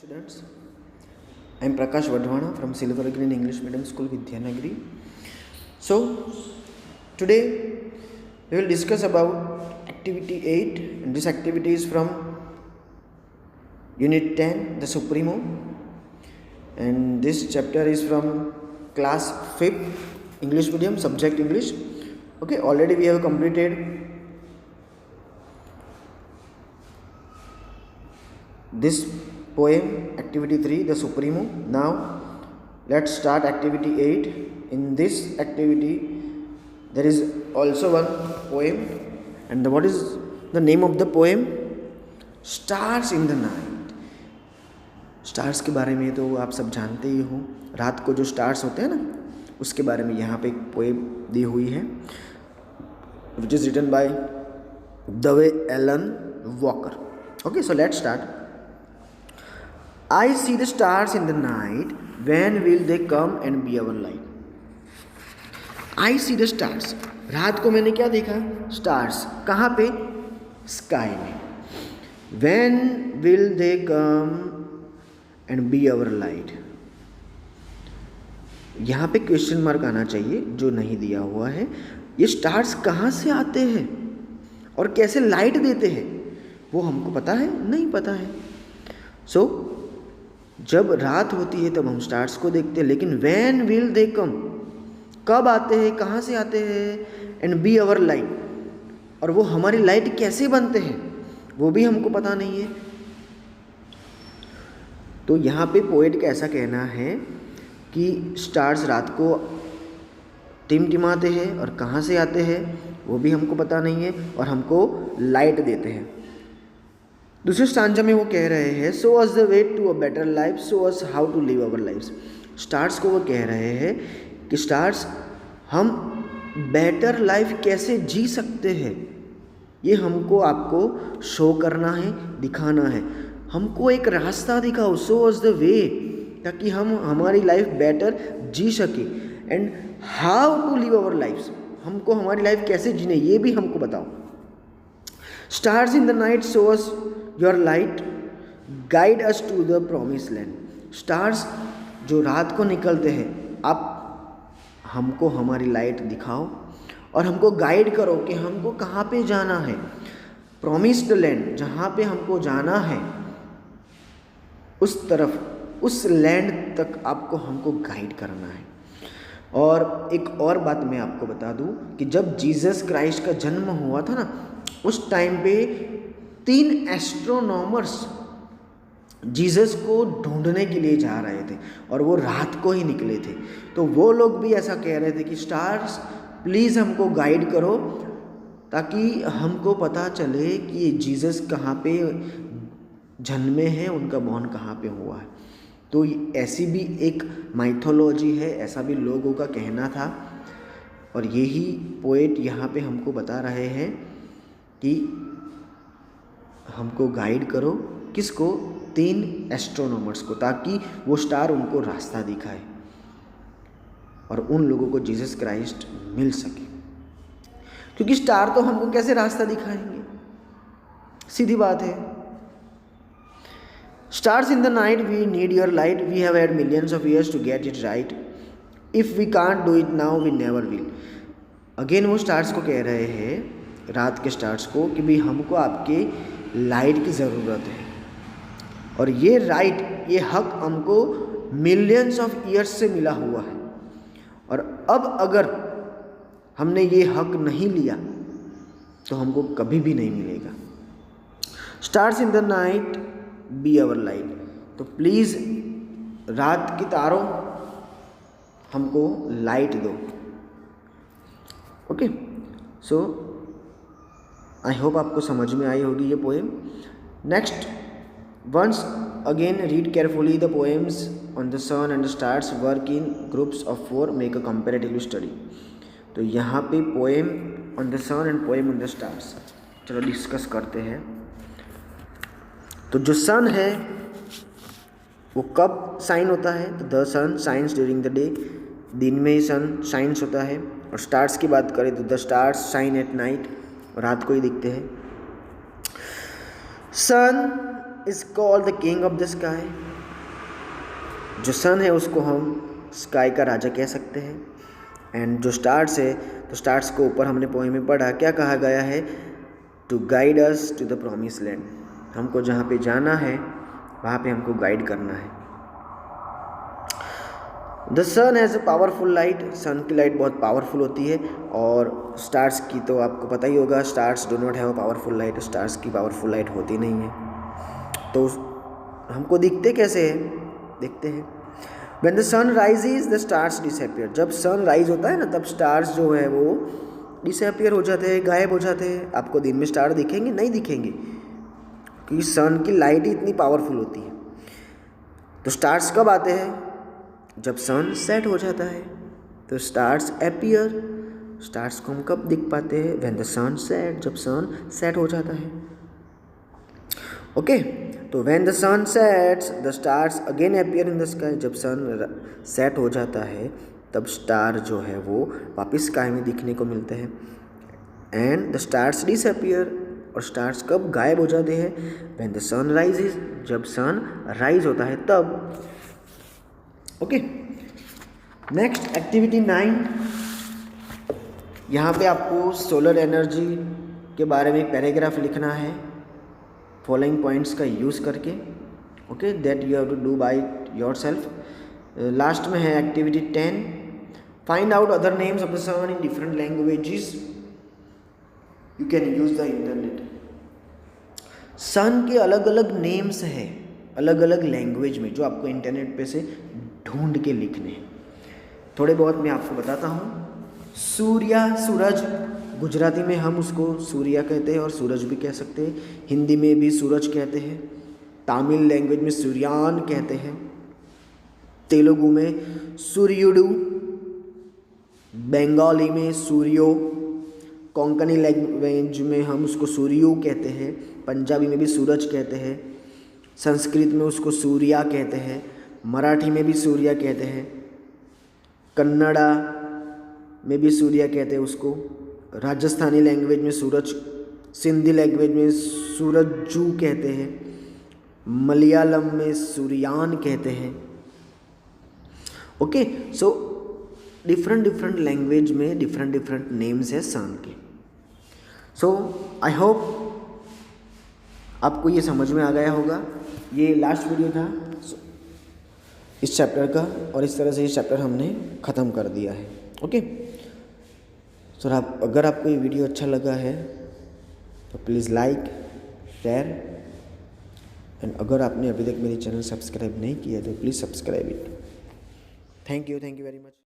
Students, I am Prakash Vadhwana from Silver Green English Medium School, Vidyanagiri. So, today we will discuss about activity 8, and this activity is from Unit 10, the Supremo, and this chapter is from class 5th English Medium, subject English. Okay, already we have completed this poem, activity 3, the Supremo. Now let's start activity 8. In this activity there is also one poem, and what is the name of the poem? Stars in the night. Stars के बारे में तो आप सब जानते ही हो, रात को जो स्टार्स होते हैं ना, उसके बारे में यहाँ पे एक पोएम दी हुई है, which is written by W. Allen Walker. Okay, so let's start. I see the stars in the night. When will they come and be our light? I see the stars. रात को मैंने क्या देखा? Stars. कहाँ पे? Sky में. When will they come and be our light? यहाँ पे क्वेश्चन मार्क आना चाहिए, जो नहीं दिया हुआ है. ये स्टार्स कहाँ से आते हैं और कैसे लाइट देते हैं, वो हमको पता है? नहीं पता है. सो जब रात होती है तब हम स्टार्स को देखते हैं, लेकिन व्हेन विल दे कम, कब आते हैं, कहाँ से आते हैं, एंड बी अवर लाइट, और वो हमारी लाइट कैसे बनते हैं वो भी हमको पता नहीं है. तो यहाँ पे पोएट का ऐसा कहना है कि स्टार्स रात को टिमटिमाते हैं और कहाँ से आते हैं वो भी हमको पता नहीं है, और हमको लाइट देते हैं. दूसरे स्टांजा में वो कह रहे हैं, show us the way to a better life, show us how to live our life. Stars को वो कह रहे हैं कि स्टार्स, हम बेटर लाइफ कैसे जी सकते हैं ये हमको आपको शो करना है, दिखाना है. हमको एक रास्ता दिखाओ, सो अस द वे, ताकि हम हमारी लाइफ बेटर जी सके. And how to live our life, हमको हमारी लाइफ कैसे जीने ये भी हमको बताओ. Stars in the night show us your light, guide us to the promise land. Stars जो रात को निकलते हैं, आप हमको हमारी लाइट दिखाओ और हमको गाइड करो कि हमको कहाँ पे जाना है. प्रॉमिस्ड लैंड, जहाँ पे हमको जाना है उस तरफ, उस लैंड तक आपको हमको गाइड करना है. और एक और बात मैं आपको बता दूं कि जब जीसस क्राइस्ट का जन्म हुआ था ना, उस टाइम पे 3 एस्ट्रोनॉमर्स जीसस को ढूंढने के लिए जा रहे थे, और वो रात को ही निकले थे. तो वो लोग भी ऐसा कह रहे थे कि स्टार्स प्लीज़ हमको गाइड करो, ताकि हमको पता चले कि ये जीसस कहाँ पे जन्मे हैं, उनका बॉर्न कहाँ पे हुआ है. तो ऐसी भी एक माइथोलॉजी है, ऐसा भी लोगों का कहना था, और यही पोएट यहाँ पे हमको बता रहे हैं कि हमको गाइड करो, किसको? 3 एस्ट्रोनॉमर्स को, ताकि वो स्टार उनको रास्ता दिखाए और उन लोगों को जीसस क्राइस्ट मिल सके. क्योंकि स्टार तो हमको कैसे रास्ता दिखाएंगे, सीधी बात है. Stars in the night, we need your light. We have had millions of years to get it right. If we can't do it now, we never will. Again वो स्टार्स को कह रहे हैं, रात के स्टार्स को, कि भाई हमको आपके लाइट की ज़रूरत है, और ये राइट, ये हक हमको मिलियंस ऑफ ईयर्स से मिला हुआ है, और अब अगर हमने ये हक नहीं लिया तो हमको कभी भी नहीं मिलेगा. Stars in the night be our light. तो प्लीज़ रात की तारों हमको लाइट दो. ओके, सो आई होप आपको समझ में आई होगी ये poem. Next, once again read carefully the poems on the sun and the stars, work in groups of 4, make a comparative study. तो यहाँ पे poem on the sun and poem on the stars, चलो discuss करते हैं. तो जो सन है वो कब साइन होता है? तो the sun shines during the day, दिन में ही सन साइंस होता है. और स्टार्स की बात करें तो the stars shine at night, रात को ही दिखते हैं. सन is called the king of the sky. जो सन है उसको हम स्काई का राजा कह सकते हैं। एंड जो स्टार्स है, तो स्टार्स को ऊपर हमने पोएम में पढ़ा, क्या कहा गया है, to guide us to the promise land. हमको जहाँ पे जाना है वहाँ पे हमको गाइड करना है। The sun has a powerful light, sun की लाइट बहुत पावरफुल होती है। और स्टार्स की तो आपको पता ही होगा, stars do not have a powerful light, stars की पावरफुल लाइट होती नहीं है। तो हमको दिखते कैसे हैं, देखते हैं। When the sun rises the stars disappear, जब सन राइज होता है ना तब स्टार्स जो है वो डिसअपियर हो जाते हैं, गायब हो जाते हैं। आपको दिन में स्टार दिखेंगे? नहीं दिखेंगे, क्योंकि सन की लाइट ही इतनी पावरफुल होती है। तो स्टार्स कब आते हैं? जब सन सेट हो जाता है, तो स्टार्स अपीयर। स्टार्स को हम कब दिख पाते हैं? व्हेन द सन सेट, जब सन सेट हो जाता है। ओके, तो when the sun sets the stars again appear in the sky, जब सन सेट हो जाता है तब स्टार जो है वो वापस स्काई में दिखने को मिलते हैं। एंड द स्टार्स डिसअपियर, और स्टार्स कब गायब हो जाते हैं? व्हेन द सन राइजेज, जब सन राइज होता है तब। Okay, next activity 9। यहाँ पे आपको सोलर एनर्जी के बारे में एक पैराग्राफ लिखना है फॉलोइंग पॉइंट्स का यूज़ करके। Okay, that you have to do by yourself. Last में है activity 10, find out other names of the sun in different languages. You can use the internet. Sun के अलग अलग नेम्स हैं अलग अलग लैंग्वेज में, जो आपको इंटरनेट पे से ढूंढ के लिखने हैं। थोड़े बहुत मैं आपको बताता हूँ। सूर्या, सूरज, गुजराती में हम उसको सूर्या कहते हैं और सूरज भी कह सकते हैं। हिंदी में भी सूरज कहते हैं। तमिल लैंग्वेज में सूर्यान कहते हैं। तेलुगु में सूर्युडु, बंगाली में सूर्यो, कोंकणी लैंग्वेज में हम उसको सूर्यू कहते हैं। पंजाबी में भी सूरज कहते हैं। संस्कृत में उसको सूर्या कहते हैं। मराठी में भी सूर्या कहते हैं। कन्नड़ा में भी सूर्या कहते हैं उसको। राजस्थानी लैंग्वेज में सूरज, सिंधी लैंग्वेज में सूरजू कहते हैं। मलयालम में सूर्यान कहते हैं। ओके, सो डिफरेंट लैंग्वेज में डिफरेंट नेम्स है सन के। सो आई होप आपको ये समझ में आ गया होगा। ये लास्ट वीडियो था इस चैप्टर का, और इस तरह से ये चैप्टर हमने ख़त्म कर दिया है। ओके, सो अगर आपको ये वीडियो अच्छा लगा है तो प्लीज़ लाइक, शेयर, एंड अगर आपने अभी तक मेरी चैनल सब्सक्राइब नहीं किया तो please subscribe it. Thank you very much.